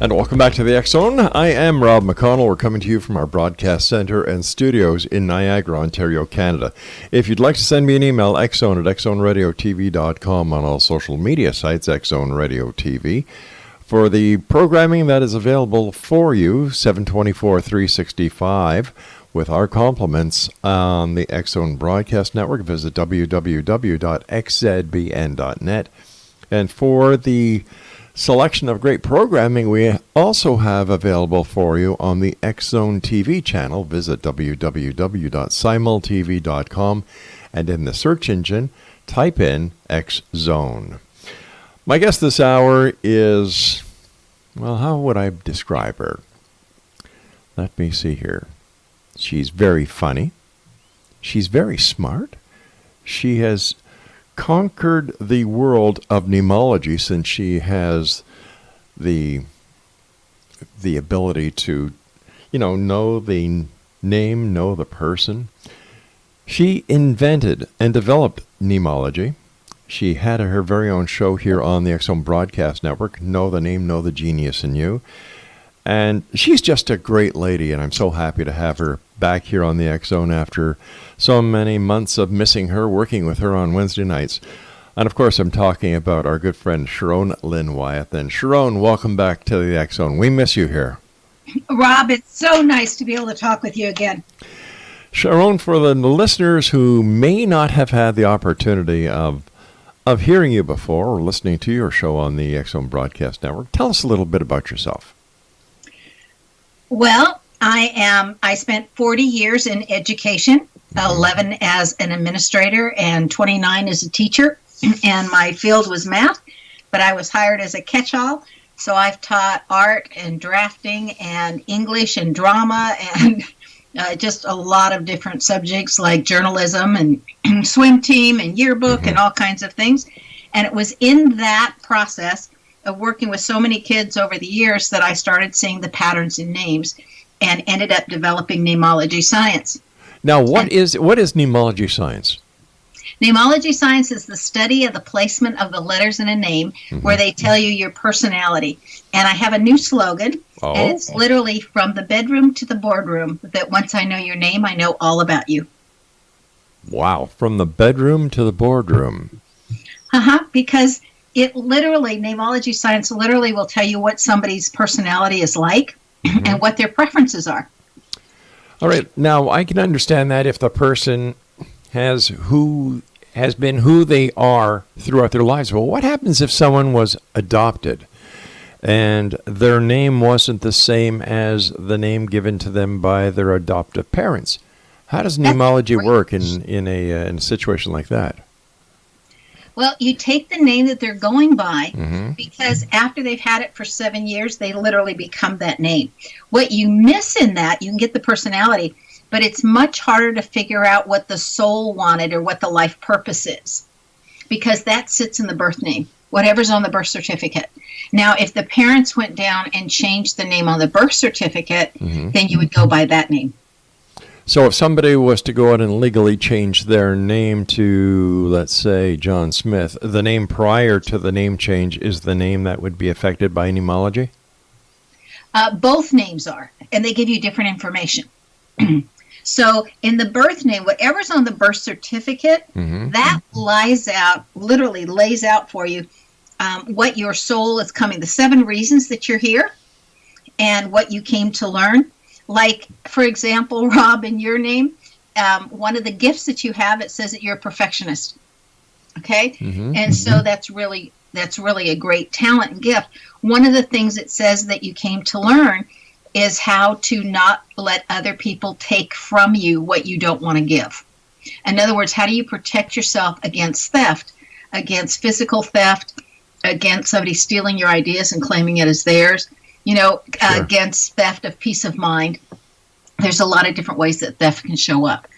And welcome back to the X Zone. I am Rob McConnell. We're coming to you from our broadcast center and studios in Niagara, Ontario, Canada. If you'd like to send me an email, xzone@xzoneradiotv.com, on all social media sites, X Zone Radio TV. For the programming that is available for you, 7/24/365, with our compliments on the X Zone Broadcast Network, visit www.xzbn.net. And for the selection of great programming we also have available for you on the X Zone TV channel, visit www.simultv.com, and in the search engine, type in X Zone. My guest this hour is, well, how would I describe her? Let me see here. She's very funny. She's very smart. She has conquered the world of Neimology since she has the ability to, know the name, know the person. She invented and developed Neimology. She had her very own show here on the X Zone Broadcast Network, Know the Name, Know the Genius in You. And she's just a great lady, and I'm so happy to have her back here on the X Zone after so many months of missing her, working with her on Wednesday nights. And of course, I'm talking about our good friend Sharón Lynn Wyeth. And Sharón, welcome back to the X Zone. We miss you here. Rob, it's so nice to be able to talk with you again. Sharón, for the listeners who may not have had the opportunity of hearing you before or listening to your show on the X Zone Broadcast Network, tell us a little bit about yourself. Well, I spent 40 years in education, 11 as an administrator and 29 as a teacher, and my field was math, but I was hired as a catch-all, so I've taught art and drafting and English and drama and just a lot of different subjects like journalism and swim team and yearbook and all kinds of things. And it was in that process of working with so many kids over the years that I started seeing the patterns in names and ended up developing Neimology science. Now, what is Neimology science? Neimology science is the study of the placement of the letters in a name where they tell you your personality. And I have a new slogan, and it's literally from the bedroom to the boardroom, that once I know your name, I know all about you. Wow, from the bedroom to the boardroom. Because it literally, Neimology science literally will tell you what somebody's personality is like and what their preferences are. All right. Now, I can understand that if the person has been who they are throughout their lives. Well, what happens if someone was adopted and their name wasn't the same as the name given to them by their adoptive parents? How does Neimology work in a situation like that? Well, you take the name that they're going by because after they've had it for 7 years, they literally become that name. What you miss in that, you can get the personality, but it's much harder to figure out what the soul wanted or what the life purpose is because that sits in the birth name, whatever's on the birth certificate. Now, if the parents went down and changed the name on the birth certificate, then you would go by that name. So if somebody was to go out and legally change their name to, let's say, John Smith, the name prior to the name change is the name that would be affected by Neimology? Both names are, and they give you different information. So in the birth name, whatever's on the birth certificate, that literally lays out for you what your soul is coming, the 7 reasons that you're here, and what you came to learn. Like, for example, Rob, in your name, one of the gifts that you have, it says that you're a perfectionist. Okay? And so that's really a great talent and gift. One of the things it says that you came to learn is how to not let other people take from you what you don't want to give. In other words, how do you protect yourself against theft, against physical theft, against somebody stealing your ideas and claiming it as theirs? Against theft of peace of mind. There's a lot of different ways that theft can show up.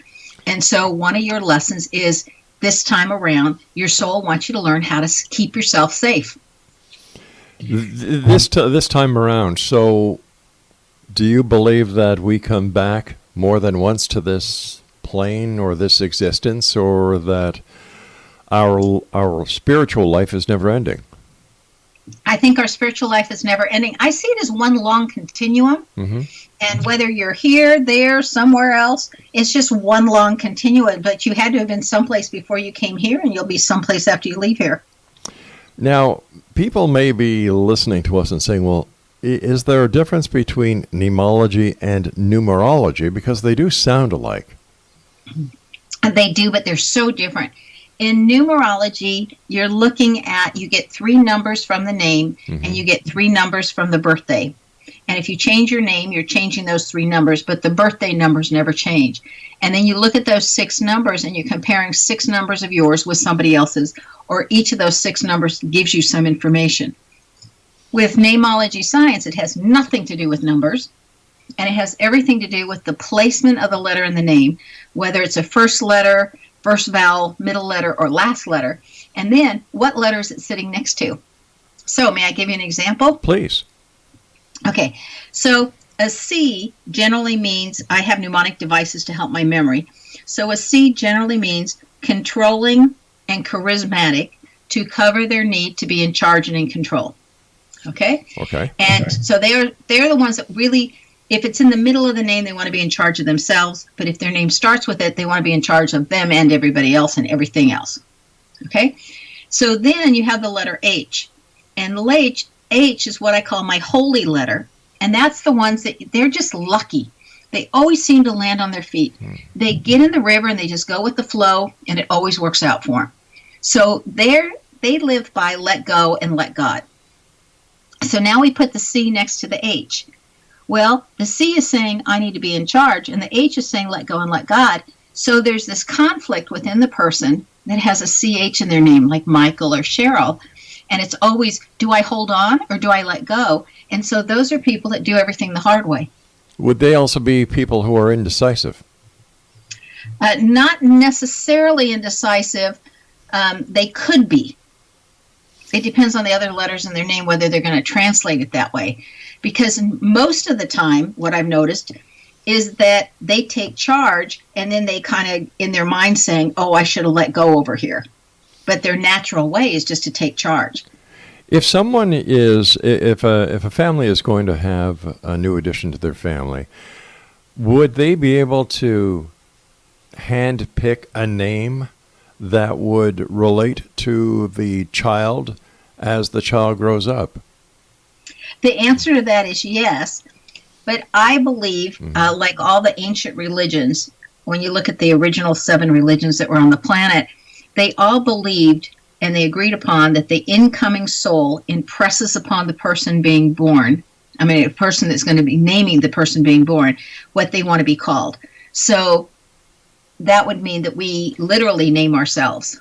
And so one of your lessons is this time around, your soul wants you to learn how to keep yourself safe. This time around, so do you believe that we come back more than once to this plane or this existence, or that our spiritual life is never ending? I think our spiritual life is never ending. I see it as one long continuum. Mm-hmm. And whether you're here, there, somewhere else, it's just one long continuum. But you had to have been someplace before you came here, and you'll be someplace after you leave here. Now, people may be listening to us and saying, well, is there a difference between Neimology and numerology? Because they do sound alike. They do, but they're so different. In numerology, you're looking at, you get 3 numbers from the name, Mm-hmm. and you get 3 numbers from the birthday. And if you change your name, you're changing those 3 numbers, but the birthday numbers never change. And then you look at those 6 numbers, and you're comparing 6 numbers of yours with somebody else's, or each of those 6 numbers gives you some information. With Neimology science, it has nothing to do with numbers, and it has everything to do with the placement of the letter in the name, whether it's a first letter, first vowel, middle letter, or last letter, and then what letter is it sitting next to. So may I give you an example? Please. Okay, so a C generally means, I have mnemonic devices to help my memory. So a C generally means controlling and charismatic, to cover their need to be in charge and in control. Okay? Okay. And so they're the ones that really, if it's in the middle of the name, they want to be in charge of themselves. But if their name starts with it, they want to be in charge of them and everybody else and everything else. Okay? So then you have the letter H. And the H is what I call my holy letter. And that's the ones that they're just lucky. They always seem to land on their feet. They get in the river and they just go with the flow, and it always works out for them. So they live by let go and let God. So now we put the C next to the H. Well, the C is saying, I need to be in charge, and the H is saying, let go and let God. So there's this conflict within the person that has a CH in their name, like Michael or Cheryl. And it's always, do I hold on or do I let go? And so those are people that do everything the hard way. Would they also be people who are indecisive? Not necessarily indecisive. They could be. It depends on the other letters in their name, whether they're going to translate it that way. Because most of the time, what I've noticed is that they take charge, and then they kind of, in their mind, saying, oh, I should have let go over here. But their natural way is just to take charge. If someone is, if a family is going to have a new addition to their family, would they be able to hand pick a name that would relate to the child as the child grows up? The answer to that is yes. But I believe, like all the ancient religions, when you look at the original 7 religions that were on the planet, they all believed and they agreed upon that the incoming soul impresses upon the person being born, a person that's going to be naming the person being born, what they want to be called. So that would mean that we literally name ourselves.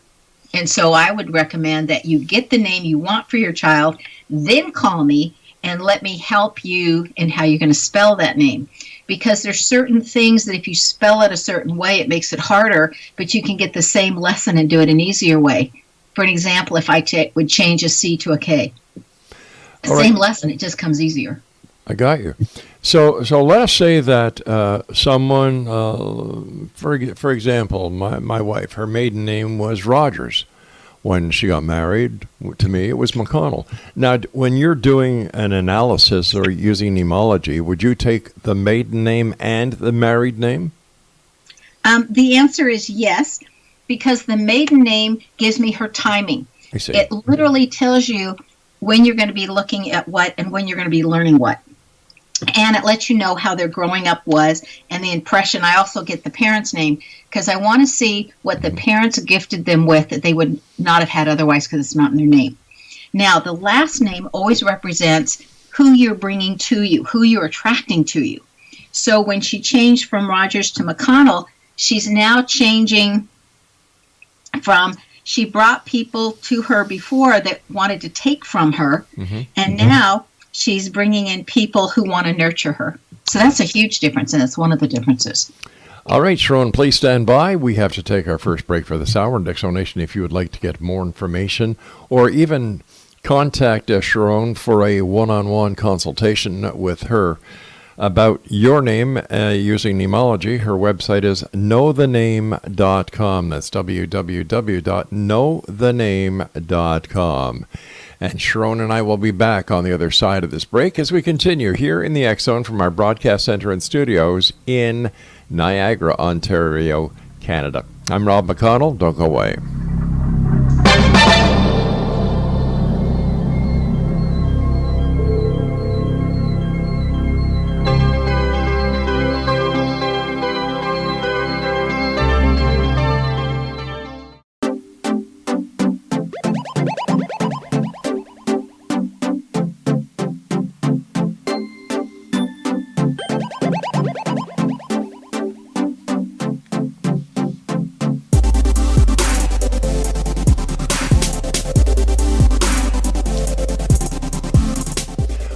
And so I would recommend that you get the name you want for your child, then call me and let me help you in how you're going to spell that name. Because there's certain things that if you spell it a certain way, it makes it harder, but you can get the same lesson and do it an easier way. For an example, if I would change a C to a K. The same lesson, it just comes easier. I got you. So let us say that someone, for example, my wife, her maiden name was Rogers. When she got married to me, it was McConnell. Now, when you're doing an analysis or using Neimology, would you take the maiden name and the married name? The answer is yes, because the maiden name gives me her timing. I see. It literally tells you when you're going to be looking at what and when you're going to be learning what. And it lets you know how their growing up was and the impression. I also get the parents' name because I want to see what the parents gifted them with that they would not have had otherwise because it's not in their name. Now, the last name always represents who you're bringing to you, who you're attracting to you. So when she changed from Rogers to McConnell, she's now changing from, she brought people to her before that wanted to take from her, and now she's bringing in people who want to nurture her. So that's a huge difference, and it's one of the differences. All right, Sharón, please stand by. We have to take our first break for this hour. And Nation, if you would like to get more information or even contact Sharón for a one-on-one consultation with her about your name using Neimology, her website is knowthename.com. That's www.knowthename.com. And Sharón and I will be back on the other side of this break as we continue here in the X Zone from our broadcast center and studios in Niagara, Ontario, Canada. I'm Rob McConnell. Don't go away.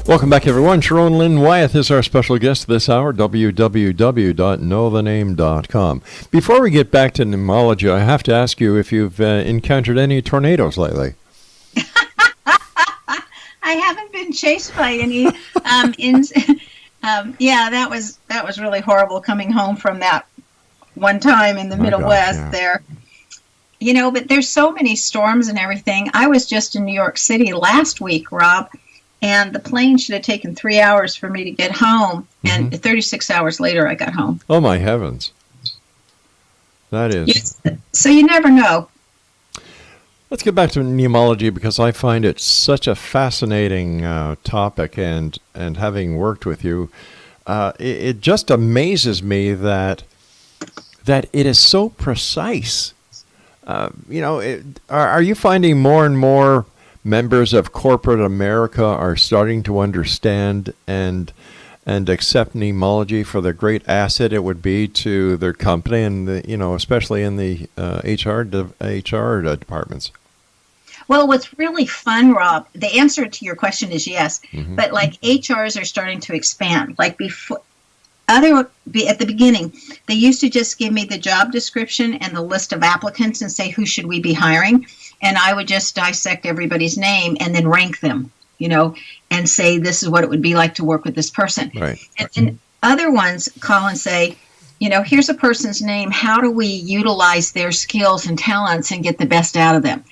Welcome back, everyone. Sharón Lynn Wyeth is our special guest this hour, www.knowthename.com. Before we get back to Neimology, I have to ask you if you've encountered any tornadoes lately. I haven't been chased by any. Yeah, that was really horrible coming home from that one time in the Midwest there. You know, but there's so many storms and everything. I was just in New York City last week, Rob, and the plane should have taken 3 hours for me to get home, and 36 hours later I got home. Oh, my heavens. That is. Yes. So you never know. Let's get back to Neimology, because I find it such a fascinating topic, and having worked with you, it just amazes me that it is so precise. Are you finding more and more members of corporate America are starting to understand and accept Neimology for the great asset it would be to their company, and especially in the HR departments? Well, what's really fun, Rob, the answer to your question is yes. But like HRs are starting to expand. Like at the beginning, they used to just give me the job description and the list of applicants and say, who should we be hiring? And I would just dissect everybody's name and then rank them, and say, this is what it would be like to work with this person. Right. And other ones call and say, here's a person's name. How do we utilize their skills and talents and get the best out of them?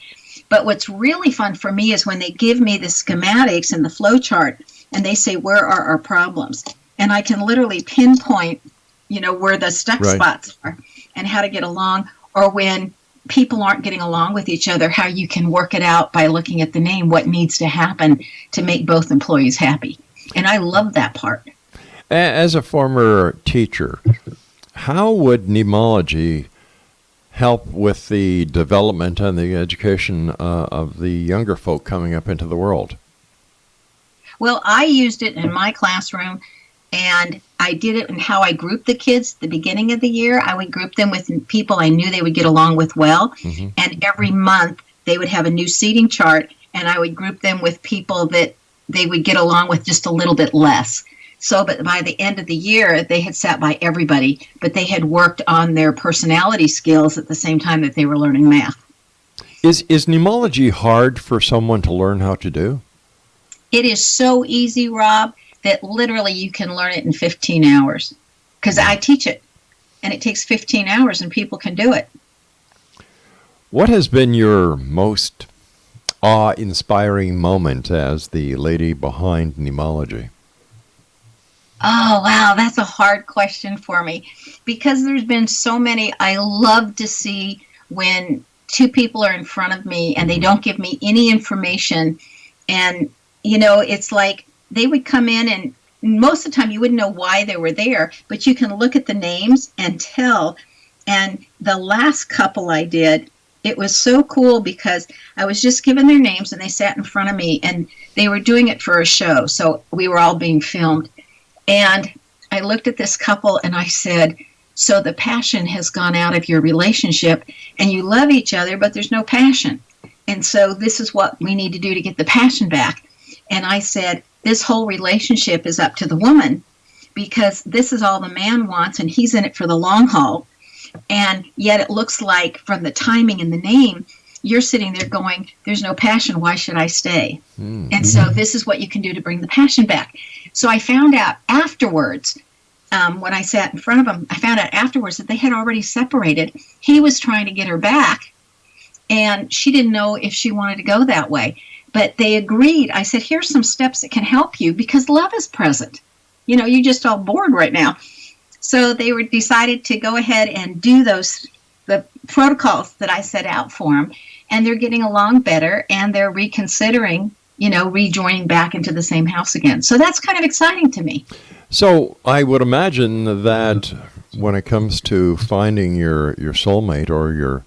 But what's really fun for me is when they give me the schematics and the flow chart and they say, where are our problems? And I can literally pinpoint, where the stuck spots are and how to get along, or when people aren't getting along with each other, how you can work it out by looking at the name, what needs to happen to make both employees happy. And I love that part. As a former teacher, how would Neimology help with the development and the education of the younger folk coming up into the world? Well, I used it in my classroom, and I did it in how I grouped the kids at the beginning of the year. I would group them with people I knew they would get along with well. And every month they would have a new seating chart, and I would group them with people that they would get along with just a little bit less. So, but by the end of the year, they had sat by everybody, but they had worked on their personality skills at the same time that they were learning math. Is Neimology hard for someone to learn how to do? It is so easy, Rob, that literally you can learn it in 15 hours. Because I teach it, and it takes 15 hours, and people can do it. What has been your most awe-inspiring moment as the lady behind Neimology? Oh, wow, that's a hard question for me, because there's been so many. I love to see when two people are in front of me and they don't give me any information, and it's like they would come in, and most of the time you wouldn't know why they were there, but you can look at the names and tell. And the last couple I did, it was so cool because I was just given their names and they sat in front of me, and they were doing it for a show, so we were all being filmed. And I looked at this couple and I said, so the passion has gone out of your relationship, and you love each other, but there's no passion. And so this is what we need to do to get the passion back. And I said, this whole relationship is up to the woman, because this is all the man wants, and he's in it for the long haul. And yet it looks like from the timing and the name, you're sitting there going, there's no passion. Why should I stay? And so this is what you can do to bring the passion back. So I found out afterwards, when I sat in front of him, I found out afterwards that they had already separated. He was trying to get her back, and she didn't know if she wanted to go that way. But they agreed. I said, here's some steps that can help you because love is present. You know, you're just all bored right now. So they were decided to go ahead and do the protocols that I set out for them. And they're getting along better, and they're reconsidering, you know, rejoining back into the same house again. So that's kind of exciting to me. So I would imagine that when it comes to finding your soulmate or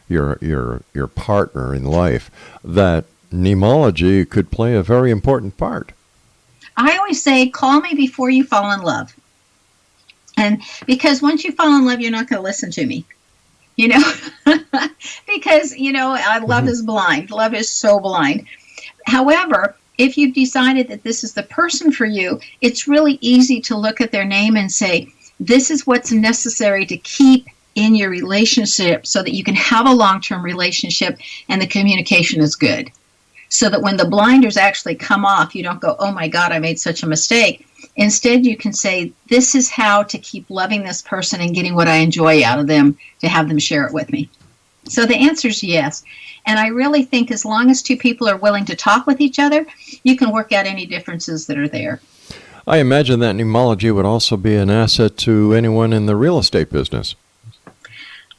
your partner in life, that Neimology could play a very important part. I always say, call me before you fall in love. And because once you fall in love, you're not going to listen to me. You know, because, you know, love is blind. Love is so blind. However, if you've decided that this is the person for you, it's really easy to look at their name and say, this is what's necessary to keep in your relationship so that you can have a long-term relationship and the communication is good. So that when the blinders actually come off, you don't go, oh my God, I made such a mistake. Instead, you can say, this is how to keep loving this person and getting what I enjoy out of them, to have them share it with me. So the answer is yes. And I really think as long as two people are willing to talk with each other, you can work out any differences that are there. I imagine that Neimology would also be an asset to anyone in the real estate business.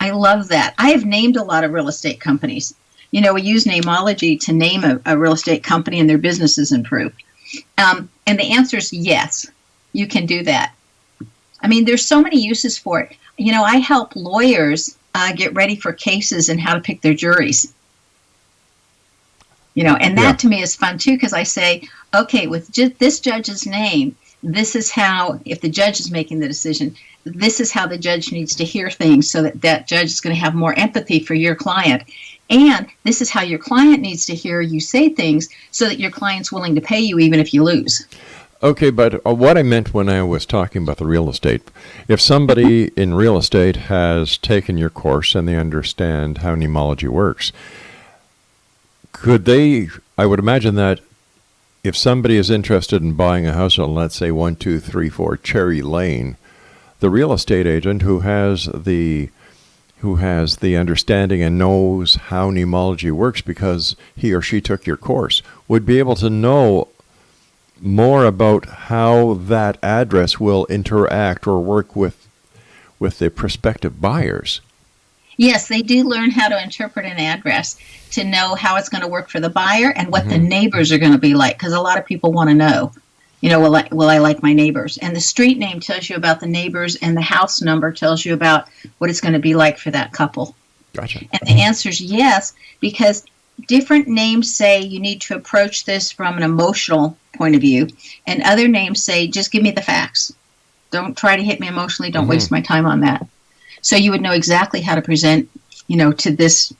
I love that. I have named a lot of real estate companies. You know, we use Neimology to name a real estate company and their businesses improve. And the answer is yes, you can do that. I mean, there's so many uses for it. You know, I help lawyers get ready for cases and how to pick their juries. You know, and that to me is fun too, because I say, okay, with this judge's name, this is how, if the judge is making the decision, this is how the judge needs to hear things so that that judge is going to have more empathy for your client. And this is how your client needs to hear you say things so that your client's willing to pay you even if you lose. Okay, but what I meant when I was talking about the real estate, if somebody in real estate has taken your course and they understand how Neimology works, could they, I would imagine that if somebody is interested in buying a house on, let's say, 1234 Cherry Lane, the real estate agent who has the understanding and knows how Neimology works because he or she took your course would be able to know more about how that address will interact or work with the prospective buyers. Yes, they do learn how to interpret an address to know how it's going to work for the buyer and what the neighbors are going to be like, because a lot of people want to know, you know, will I like my neighbors? And the street name tells you about the neighbors, and the house number tells you about what it's going to be like for that couple. Gotcha. And the answer is yes, because different names say you need to approach this from an emotional point of view, and other names say just give me the facts. Don't try to hit me emotionally. Don't waste my time on that. So you would know exactly how to present, you know, to this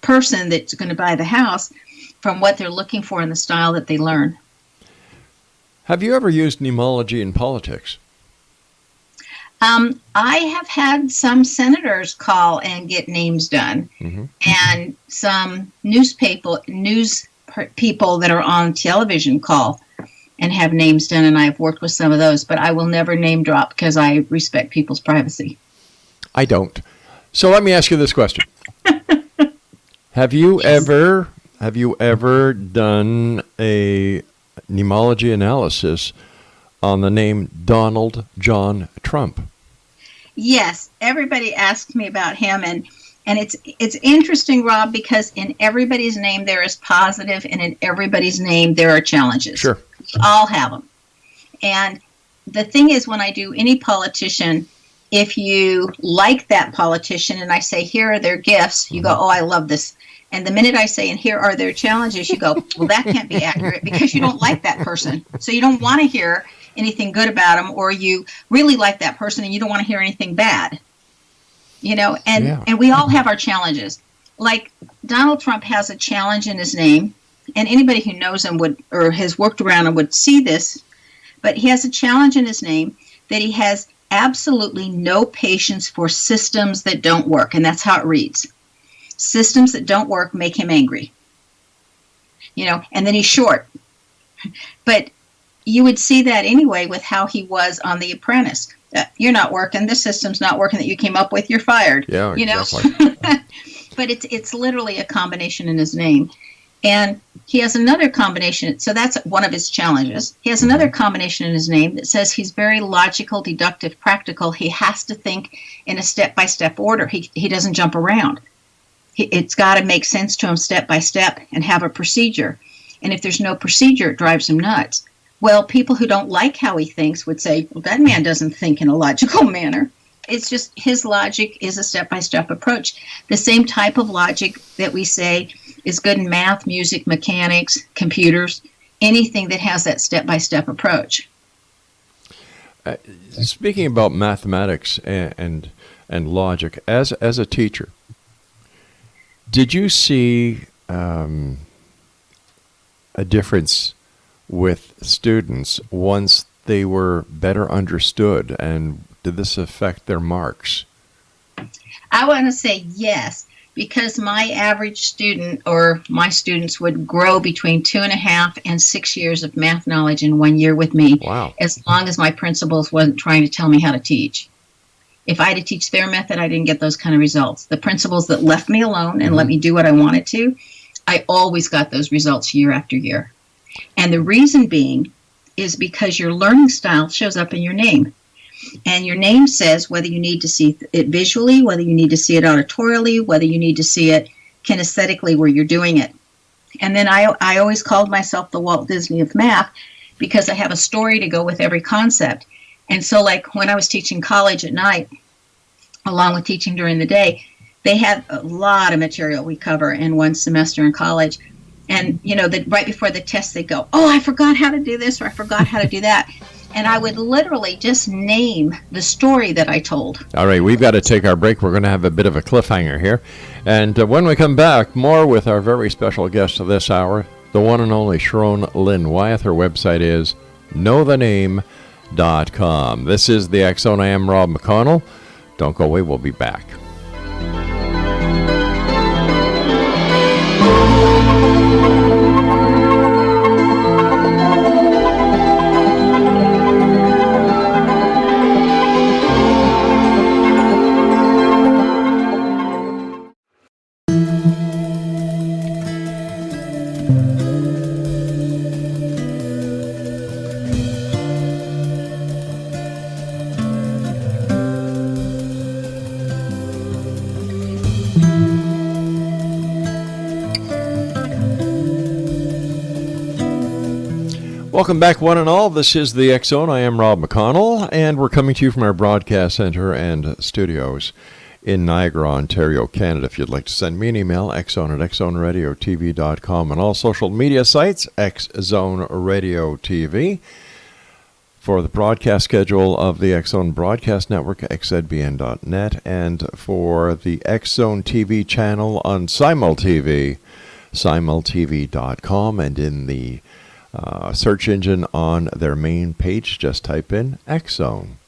person that's going to buy the house from what they're looking for in the style that they learn. Have you ever used Neimology in politics? I have had some senators call and get names done, and some news people that are on television call and have names done, and I've worked with some of those, but I will never name drop because I respect people's privacy. I don't. So let me ask you this question. Have you ever done a Neimology analysis on the name Donald John Trump? Yes, everybody asks me about him, and it's interesting, Rob, because in everybody's name there is positive, and in everybody's name there are challenges. Sure. We all have them. And the thing is, when I do any politician, if you like that politician and I say, here are their gifts, you go, oh, I love this. And the minute I say, and here are their challenges, you go, well, that can't be accurate because you don't like that person. So you don't want to hear anything good about them, or you really like that person and you don't want to hear anything bad. You know, and we all have our challenges. Like Donald Trump has a challenge in his name, and anybody who knows him would, or has worked around him, would see this, but he has a challenge in his name that he has absolutely no patience for systems that don't work. And that's how it reads. Systems that don't work make him angry. You know, and then he's short. But you would see that anyway with how he was on The Apprentice. You're not working. This system's not working that you came up with. You're fired. Yeah, you know? exactly. But it's literally a combination in his name. And he has another combination. So that's one of his challenges. He has another combination in his name that says he's very logical, deductive, practical. He has to think in a step-by-step order. He doesn't jump around. It's got to make sense to him step by step and have a procedure. And if there's no procedure, it drives him nuts. Well, people who don't like how he thinks would say, well, that man doesn't think in a logical manner. It's just his logic is a step-by-step approach. The same type of logic that we say is good in math, music, mechanics, computers, anything that has that step-by-step approach. Speaking about mathematics and logic, as a teacher, did you see a difference with students once they were better understood, and did this affect their marks? I want to say yes, because my average student or my students would grow between 2.5 and 6 years of math knowledge in 1 year with me. Wow. As long as my principals wasn't trying to tell me how to teach. If I had to teach their method, I didn't get those kind of results. The principals that left me alone and let me do what I wanted to, I always got those results year after year. And the reason being is because your learning style shows up in your name. And your name says whether you need to see it visually, whether you need to see it auditorially, whether you need to see it kinesthetically where you're doing it. And then I always called myself the Walt Disney of math because I have a story to go with every concept. And so like when I was teaching college at night, along with teaching during the day, they had a lot of material we cover in one semester in college. And, you know, right before the test, they go, oh, I forgot how to do this or I forgot how to do that. And I would literally just name the story that I told. All right, we've got to take our break. We're going to have a bit of a cliffhanger here. And when we come back, more with our very special guest of this hour, the one and only Sharón Lynn Wyeth. Her website is knowthename.com. This is the X Zone. I am Rob McConnell. Don't go away. We'll be back. Welcome back, one and all. This is the X Zone. I am Rob McConnell, and we're coming to you from our broadcast center and studios in Niagara, Ontario, Canada. If you'd like to send me an email, xzone@xzoneradiotv.com, and all social media sites, XZone Radio TV. For the broadcast schedule of the X Zone Broadcast Network, xzbn.net, and for the X Zone TV channel on SimulTV, simultv.com, and in the search engine on their main page, just type in X Zone.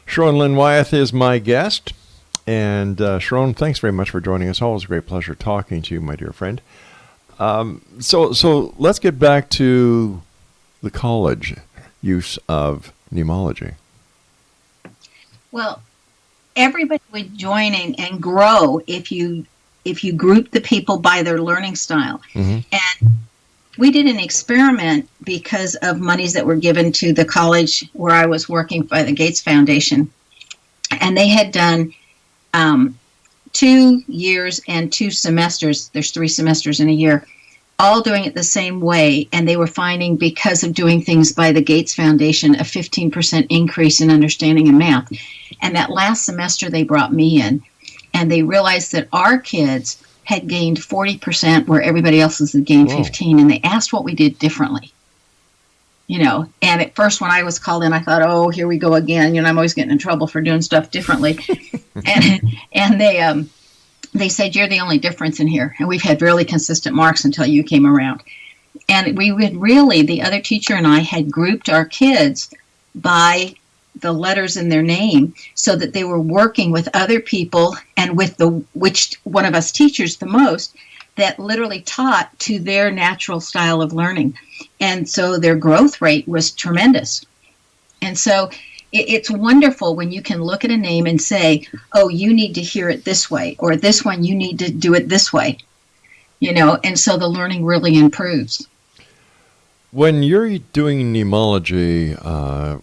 Sharón Lynn Wyeth is my guest. And Sharón, thanks very much for joining us. Always a great pleasure talking to you, my dear friend. So let's get back to the college use of Neimology. Well, everybody would join in and grow if you group the people by their learning style. Mm-hmm. And we did an experiment because of monies that were given to the college where I was working by the Gates Foundation. And they had done 2 years and 2 semesters. There's 3 semesters in a year, all doing it the same way. And they were finding, because of doing things by the Gates Foundation, a 15% increase in understanding of math. And that last semester they brought me in, and they realized that our kids had gained 40% where everybody else's had gained 15%, and they asked what we did differently. You know, and at first when I was called in, I thought, oh, here we go again. You know, I'm always getting in trouble for doing stuff differently. and they said, you're the only difference in here. And we've had really consistent marks until you came around. And we would really, the other teacher and I had grouped our kids by the letters in their name so that they were working with other people and with which one of us teachers the most that literally taught to their natural style of learning. And so their growth rate was tremendous. And so it's wonderful when you can look at a name and say, oh, you need to hear it this way, or this one, you need to do it this way. and so the learning really improves. When you're doing Neimology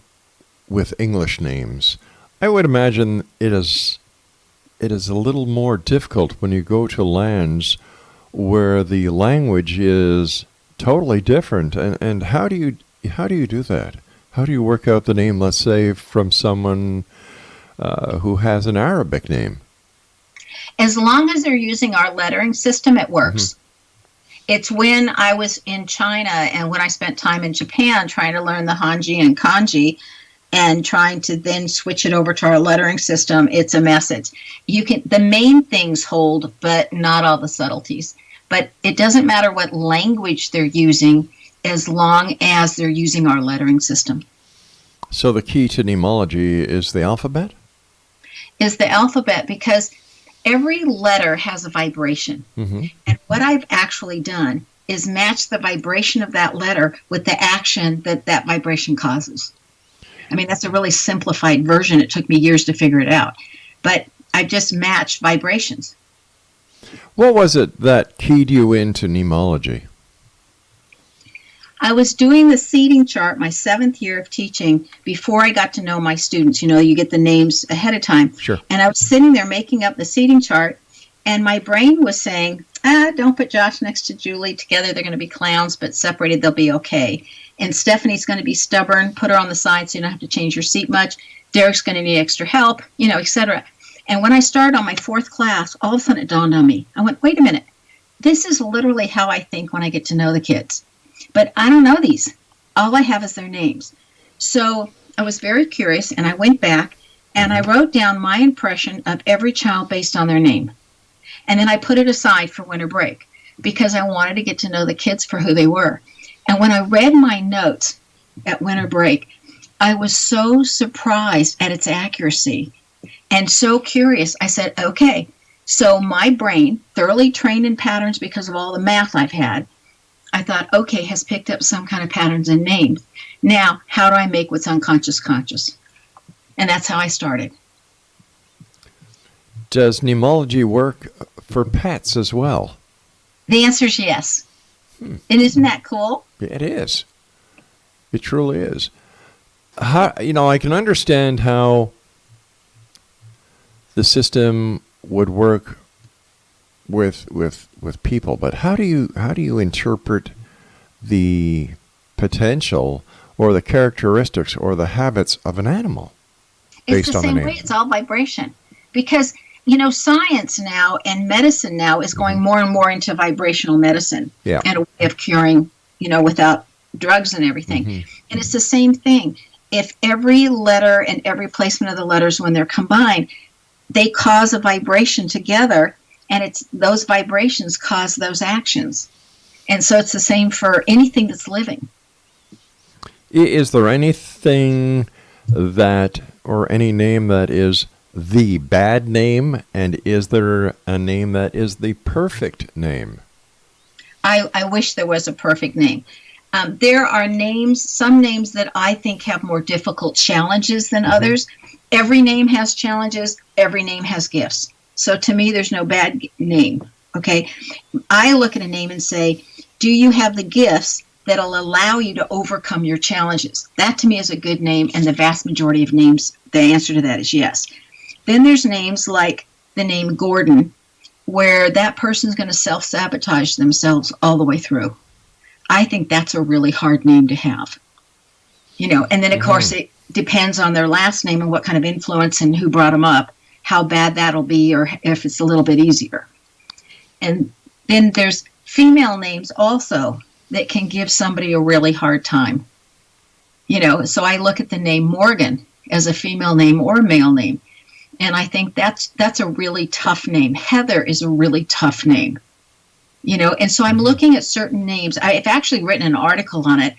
with English names, I would imagine it is a little more difficult when you go to lands where the language is totally different. And how do you do that? How do you work out the name, let's say, from someone who has an Arabic name? As long as they're using our lettering system, it works. It's when I was in China and when I spent time in Japan trying to learn the Hanji and Kanji and trying to then switch it over to our lettering system, it's a message. The main things hold, but not all the subtleties. But it doesn't matter what language they're using as long as they're using our lettering system. So the key to Neimology is the alphabet? Is the alphabet, because every letter has a vibration. And what I've actually done is match the vibration of that letter with the action that vibration causes. I mean, that's a really simplified version. It took me years to figure it out. But I just matched vibrations. What was it that keyed you into Neimology? I was doing the seating chart my 7th year of teaching before I got to know my students. You get the names ahead of time. Sure. And I was sitting there making up the seating chart, and my brain was saying, don't put Josh next to Julie. Together they're going to be clowns, but separated they'll be okay. And Stephanie's going to be stubborn. Put her on the side so you don't have to change your seat much. Derek's going to need extra help, etc. And when I started on my 4th class, all of a sudden it dawned on me. I went, wait a minute. This is literally how I think when I get to know the kids. But I don't know these. All I have is their names. So I was very curious, and I went back, and I wrote down my impression of every child based on their name. And then I put it aside for winter break because I wanted to get to know the kids for who they were. And when I read my notes at winter break, I was so surprised at its accuracy and so curious. I said, okay, so my brain, thoroughly trained in patterns because of all the math I've had, I thought, okay, has picked up some kind of patterns in names. Now, how do I make what's unconscious conscious? And that's how I started. Does Neimology work for pets as well? The answer is yes. And isn't that cool? It is. It truly is. I can understand how the system would work with people, but how do you interpret the potential or the characteristics or the habits of an animal It's based the on the same name? way. It's all vibration. Because, science now and medicine now is going more and more into vibrational medicine and a way of curing, without drugs and everything. And it's the same thing. If every letter and every placement of the letters, when they're combined, they cause a vibration together, and it's those vibrations cause those actions. And so it's the same for anything that's living. Is there anything or any name that is the bad name, and is there a name that is the perfect name? I wish there was a perfect name. There are some names that I think have more difficult challenges than others. Every name has challenges. Every name has gifts. So to me, there's no bad name. Okay. I look at a name and say, do you have the gifts that'll allow you to overcome your challenges? That to me is a good name. And the vast majority of names, the answer to that is yes. Then there's names like the name Gordon, where that person's going to self-sabotage themselves all the way through. I think that's a really hard name to have. And then of course it depends on their last name and what kind of influence and who brought them up, how bad that'll be, or if it's a little bit easier. And then there's female names also that can give somebody a really hard time. So I look at the name Morgan as a female name or a male name. And I think that's a really tough name. Heather is a really tough name. And so I'm looking at certain names. I've actually written an article on it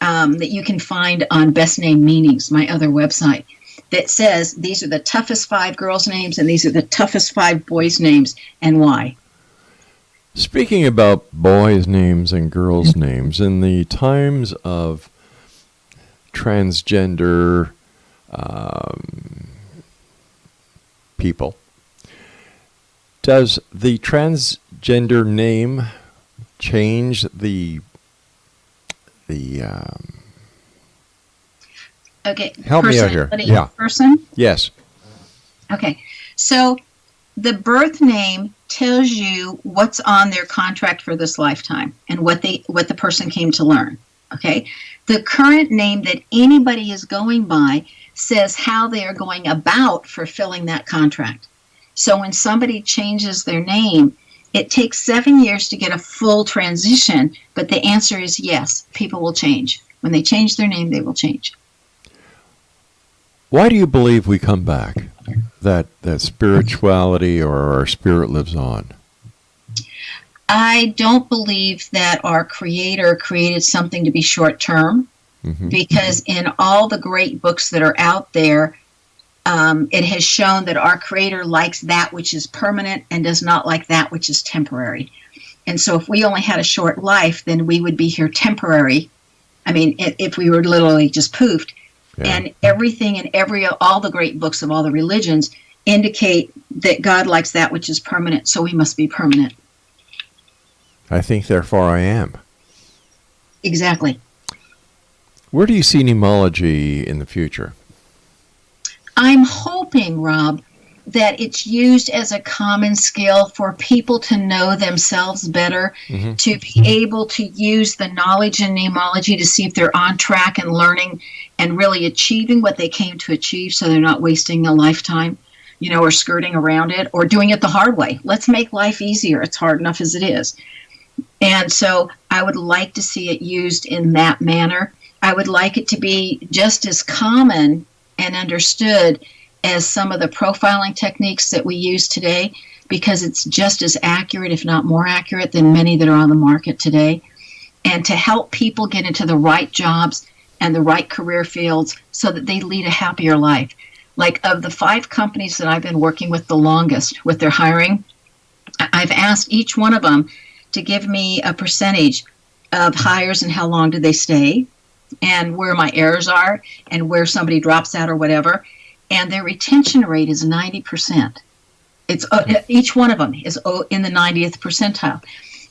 that you can find on Best Name Meanings, my other website, that says these are the toughest 5 girls' names and these are the toughest 5 boys' names and why. Speaking about boys' names and girls' names, in the times of transgender people, does the gender, name, change the Okay. help me out here. Yeah. Person? Yes. Okay. So the birth name tells you what's on their contract for this lifetime and what the person came to learn. Okay. The current name that anybody is going by says how they are going about fulfilling that contract. So when somebody changes their name, it takes 7 years to get a full transition, but the answer is yes, people will change. When they change their name, they will change. Why do you believe we come back? That spirituality or our spirit lives on? I don't believe that our Creator created something to be short term, because in all the great books that are out there, it has shown that our Creator likes that which is permanent and does not like that which is temporary. And so if we only had a short life, then we would be here temporary. I mean, if we were literally just poofed. Yeah. And everything in all the great books of all the religions indicate that God likes that which is permanent, so we must be permanent. I think, therefore, I am. Exactly. Where do you see Neimology in the future? I'm hoping, Rob, that it's used as a common skill for people to know themselves better, to be able to use the knowledge in Neimology to see if they're on track and learning and really achieving what they came to achieve, so they're not wasting a lifetime, or skirting around it or doing it the hard way. Let's make life easier. It's hard enough as it is. And so I would like to see it used in that manner. I would like it to be just as common and understood as some of the profiling techniques that we use today, because it's just as accurate, if not more accurate, than many that are on the market today. And to help people get into the right jobs and the right career fields so that they lead a happier life. Like, of the 5 companies that I've been working with the longest with their hiring, I've asked each one of them to give me a percentage of hires and how long do they stay, and where my errors are, and where somebody drops out or whatever. And their retention rate is 90%. It's each one of them is in the 90th percentile.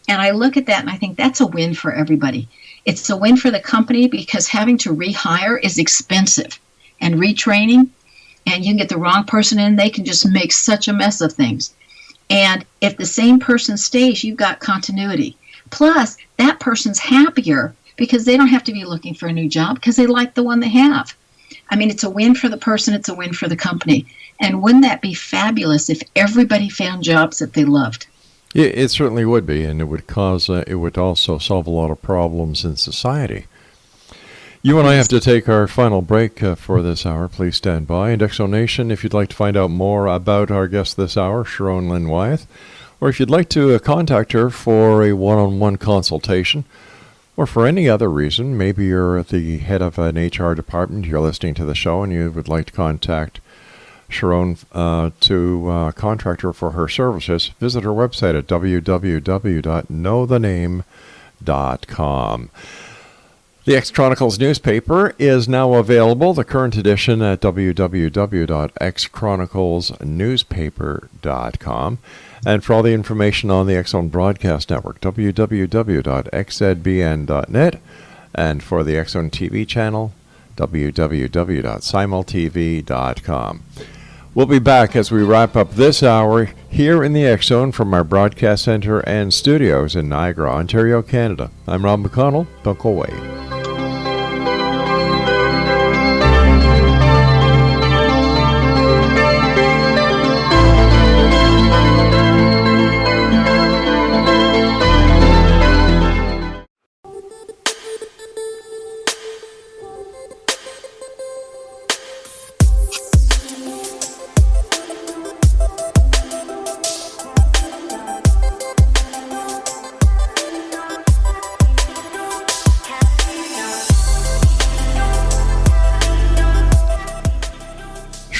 And I look at that and I think that's a win for everybody. It's a win for the company because having to rehire is expensive, and retraining, and you can get the wrong person in, they can just make such a mess of things. And if the same person stays, you've got continuity. Plus, that person's happier because they don't have to be looking for a new job because they like the one they have. I mean, it's a win for the person, it's a win for the company. And wouldn't that be fabulous if everybody found jobs that they loved? It certainly would be, and it would also solve a lot of problems in society. You and I have to take our final break for this hour. Please stand by. And Exonation, if you'd like to find out more about our guest this hour, Sharón Lynn Wyeth, or if you'd like to contact her for a one-on-one consultation, or for any other reason, maybe you're at the head of an HR department, you're listening to the show, and you would like to contact Sharón to contract her for her services, visit her website at www.knowthename.com. The X-Chronicles newspaper is now available, the current edition, at www.xchroniclesnewspaper.com. And for all the information on the X-Zone Broadcast Network, www.xzbn.net. And for the X-Zone TV channel, www.simultv.com. We'll be back as we wrap up this hour here in the X-Zone from our broadcast center and studios in Niagara, Ontario, Canada. I'm Rob McConnell. Don't go away.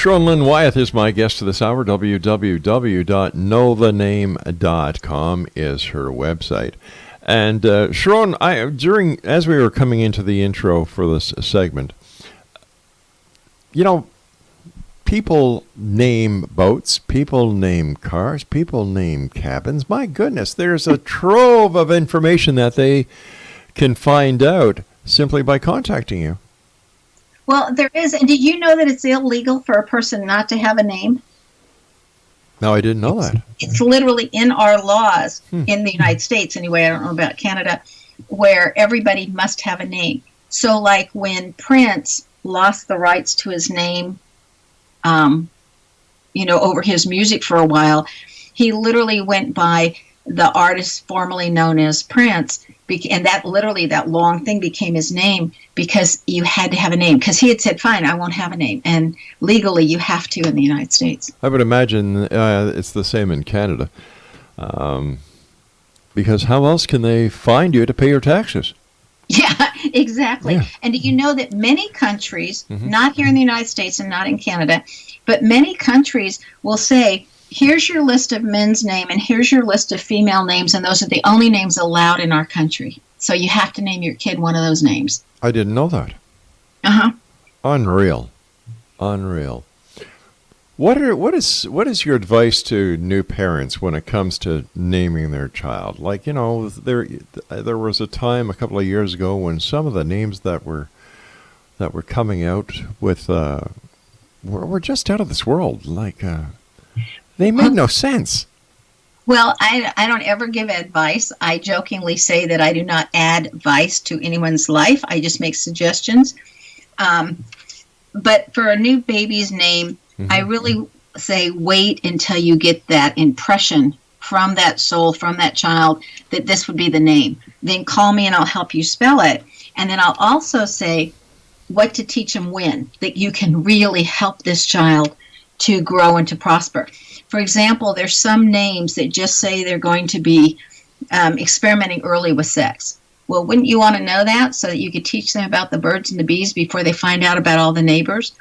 Sharón Lynn Wyeth is my guest this hour. www.knowthename.com is her website. And Sharón, as we were coming into the intro for this segment, people name boats, people name cars, people name cabins. My goodness, there's a trove of information that they can find out simply by contacting you. Well, there is. And did you know that it's illegal for a person not to have a name? No, I didn't know that. It's literally in our laws in the United States, anyway. I don't know about Canada, where everybody must have a name. So, like when Prince lost the rights to his name, over his music for a while, he literally went by the artist formerly known as Prince, and that long thing became his name because you had to have a name. Because he had said, fine, I won't have a name. And legally, you have to in the United States. I would imagine it's the same in Canada. Because how else can they find you to pay your taxes? Yeah, exactly. Yeah. And do you know that many countries, not here in the United States and not in Canada, but many countries will say, here's your list of men's name and here's your list of female names, and those are the only names allowed in our country. So you have to name your kid one of those names. I didn't know that. Unreal. What is your advice to new parents when it comes to naming their child? Like, there was a time a couple of years ago when some of the names that were coming out with were just out of this world. Like they made no sense. Well, I don't ever give advice. I jokingly say that I do not add advice to anyone's life. I just make suggestions. But for a new baby's name, I really say wait until you get that impression from that soul, from that child, that this would be the name. Then call me and I'll help you spell it. And then I'll also say what to teach them when, that you can really help this child to grow and to prosper. For example, there's some names that just say they're going to be experimenting early with sex. Well, wouldn't you want to know that so that you could teach them about the birds and the bees before they find out about all the neighbors?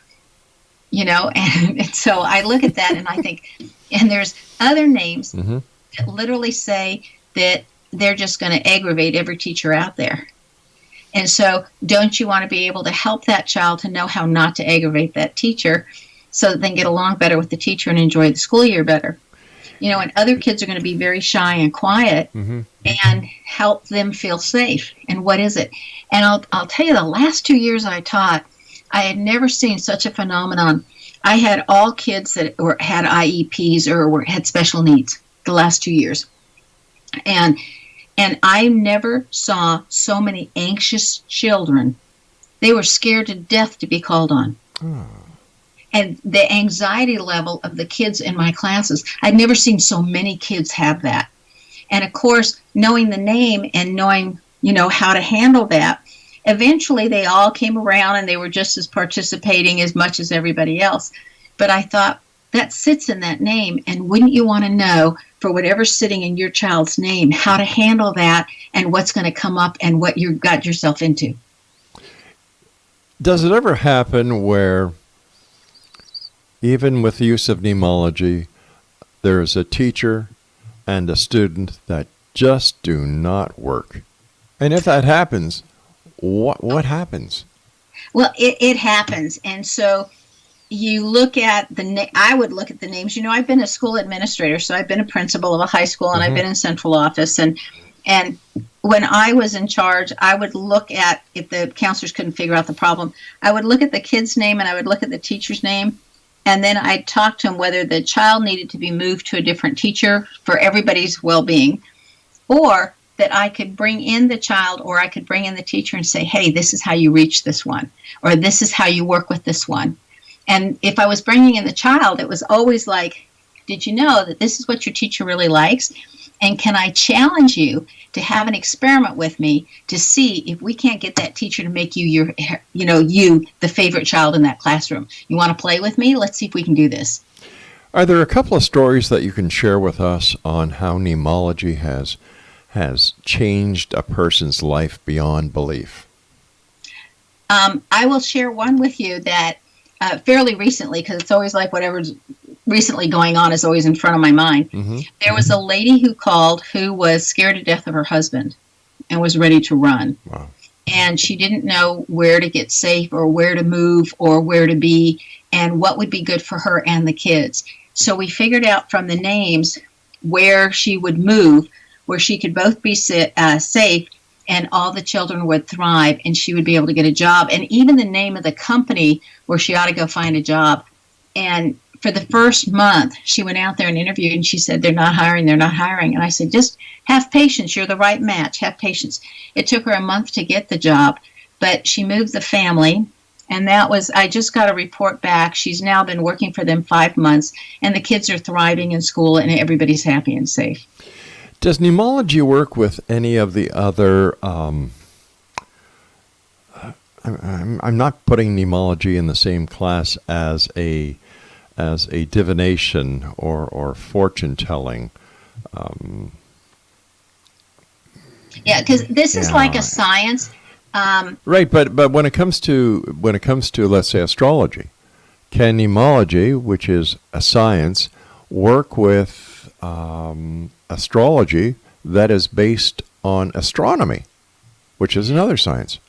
And so I look at that and I think, and there's other names that literally say that they're just going to aggravate every teacher out there. And so don't you want to be able to help that child to know how not to aggravate that teacher so that they can get along better with the teacher and enjoy the school year better? And other kids are going to be very shy and quiet, and help them feel safe. And what is it? And I'll tell you, the last 2 years I taught, I had never seen such a phenomenon. I had all kids that had IEPs or had special needs the last 2 years. And I never saw so many anxious children. They were scared to death to be called on. And the anxiety level of the kids in my classes, I'd never seen so many kids have that. And of course, knowing the name and knowing, how to handle that, eventually they all came around and they were just as participating as much as everybody else. But I thought, that sits in that name, and wouldn't you want to know, for whatever's sitting in your child's name, how to handle that and what's going to come up and what you got yourself into? Does it ever happen where, even with the use of Neimology, there is a teacher and a student that just do not work? And if that happens, what happens? Well, it happens. And so you look at I would look at the names. I've been a school administrator, so I've been a principal of a high school, and I've been in central office. And when I was in charge, I would look at, if the counselors couldn't figure out the problem, I would look at the kid's name and I would look at the teacher's name. And then I'd talk to them whether the child needed to be moved to a different teacher for everybody's well-being, or that I could bring in the child, or I could bring in the teacher and say, hey, this is how you reach this one, or this is how you work with this one. And if I was bringing in the child, it was always like, did you know that this is what your teacher really likes? And can I challenge you to have an experiment with me to see if we can't get that teacher to make you the favorite child in that classroom? You want to play with me? Let's see if we can do this. Are there a couple of stories that you can share with us on how Neimology has changed a person's life beyond belief? I will share one with you that fairly recently, because it's always like whatever's recently going on is always in front of my mind. There was a lady who called who was scared to death of her husband and was ready to run. Wow. and she didn't know where to get safe or where to move or where to be and what would be good for her and the kids. So we figured out from the names where she would move, where she could both be safe and all the children would thrive and she would be able to get a job, and even the name of the company where she ought to go find a job. And for the first month, she went out there and interviewed, and she said, they're not hiring. And I said, just have patience. You're the right match. Have patience. It took her a month to get the job, but she moved the family. And that was, I just got a report back. She's now been working for them 5 months, and the kids are thriving in school, and everybody's happy and safe. Does Neimology work with any of the other, I'm not putting Neimology in the same class as a divination or fortune telling. Yeah, because this is like a science. Right, but when it comes to let's say astrology, can Neimology, which is a science, work with astrology that is based on astronomy, which is another science?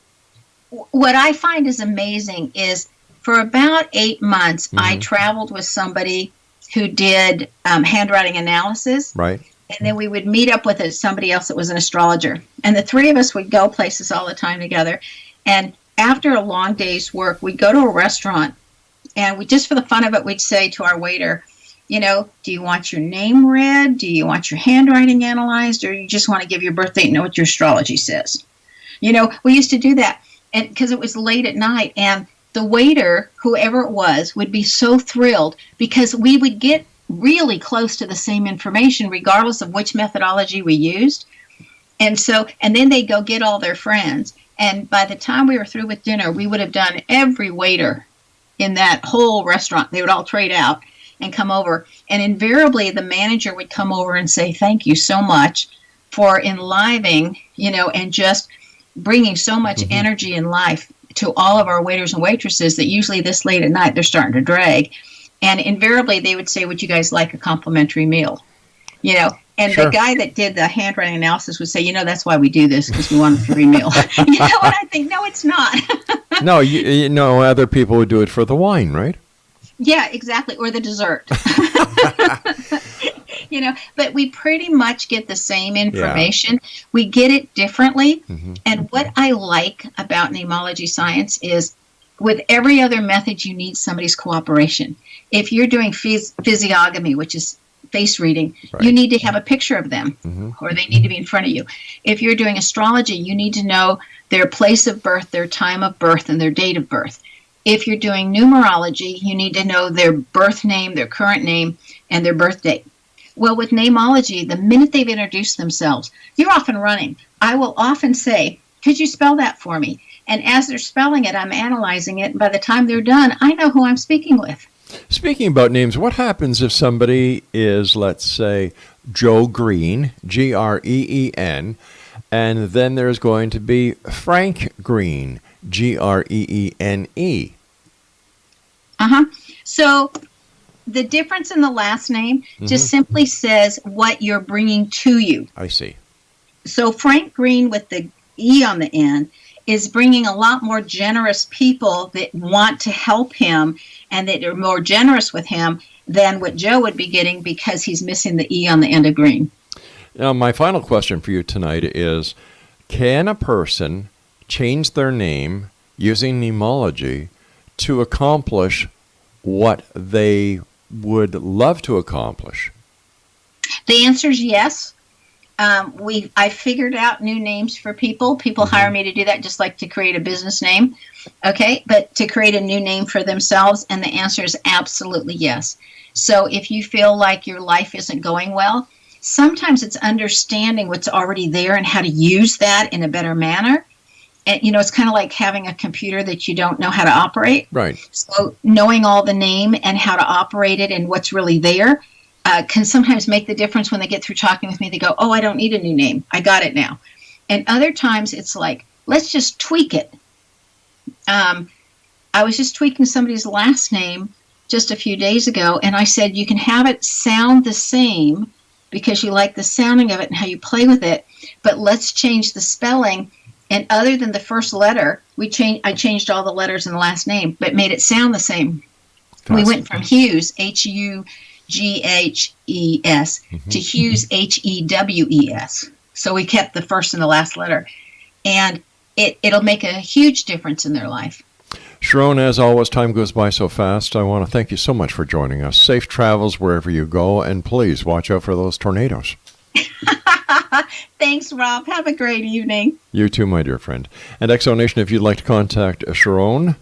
What I find is amazing is for about 8 months, I traveled with somebody who did handwriting analysis. Right. And then we would meet up with somebody else that was an astrologer. And the three of us would go places all the time together. And after a long day's work, we'd go to a restaurant. And we just for the fun of it, we'd say to our waiter, you know, do you want your name read? Do you want your handwriting analyzed? Or you just want to give your birthday and know what your astrology says? You know, we used to do that. And because it was late at night. And the waiter, whoever it was, would be so thrilled because we would get really close to the same information regardless of which methodology we used. And then they'd go get all their friends. And by the time we were through with dinner, we would have done every waiter in that whole restaurant. They would all trade out and come over. And invariably, the manager would come over and say, thank you so much for enlivening, you know, and just bringing so much energy and life to all of our waiters and waitresses that usually this late at night, they're starting to drag. And invariably, they would say, would you guys like a complimentary meal? You know, and Sure. The guy that did the handwriting analysis would say, you know, that's why we do this, because we want a free meal. You know, and I think, no, it's not. No, you know, other people would do it for the wine, right? Yeah, exactly. Or the dessert. You know, but we pretty much get the same information. Yeah. We get it differently. And what I like about Neimology science is with every other method, you need somebody's cooperation. If you're doing physiognomy, which is face reading, you need to have a picture of them, or they need to be in front of you. If you're doing astrology, you need to know their place of birth, their time of birth, and their date of birth. If you're doing numerology, you need to know their birth name, their current name, and their birth date. Well, with Neimology, the minute they've introduced themselves, you're off and running. I will often say, could you spell that for me? And as they're spelling it, I'm analyzing it. And by the time they're done, I know who I'm speaking with. Speaking about names, what happens if somebody is, let's say, Joe Green, Green, and then there's going to be Frank Green, Greene? So the difference in the last name just simply says what you're bringing to you. I see. So Frank Green with the E on the end is bringing a lot more generous people that want to help him and that are more generous with him than what Joe would be getting because he's missing the E on the end of Green. Now, my final question for you tonight is, can a person change their name using Neimology to accomplish what they would love to accomplish? The answer is yes. I figured out new names for people. People hire me to do that, just like to create a business name. Okay, but to create a new name for themselves, and the answer is absolutely yes. So if you feel like your life isn't going well, sometimes it's understanding what's already there and how to use that in a better manner. And, you know, it's kind of like having a computer that you don't know how to operate. Right. So knowing all the name and how to operate it and what's really there can sometimes make the difference. When they get through talking with me, they go, oh, I don't need a new name. I got it now. And other times it's like, let's just tweak it. I was just tweaking somebody's last name just a few days ago, and I said, you can have it sound the same because you like the sounding of it and how you play with it, but let's change the spelling And other than the first letter, I changed all the letters in the last name, but made it sound the same. We went from Hughes, Hughges, to Hughes, Hewes. So we kept the first and the last letter. And it'll make a huge difference in their life. Sharón, as always, time goes by so fast. I want to thank you so much for joining us. Safe travels wherever you go, and please watch out for those tornadoes. Thanks, Rob. Have a great evening. You too, my dear friend. And Exonation, if you'd like to contact Sharón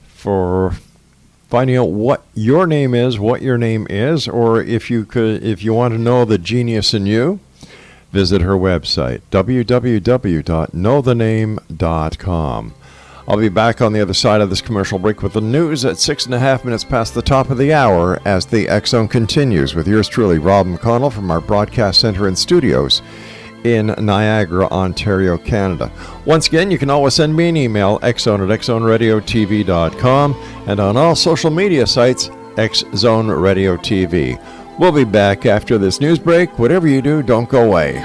for finding out what your name is, or if you want to know the genius in you, visit her website, www.knowthename.com. I'll be back on the other side of this commercial break with the news at 6.5 minutes past the top of the hour as the X Zone continues with yours truly, Rob McConnell, from our broadcast center and studios in Niagara, Ontario, Canada. Once again, you can always send me an email, xzone@xzoneradiotv.com, and on all social media sites, X Zone Radio TV. We'll be back after this news break. Whatever you do, don't go away.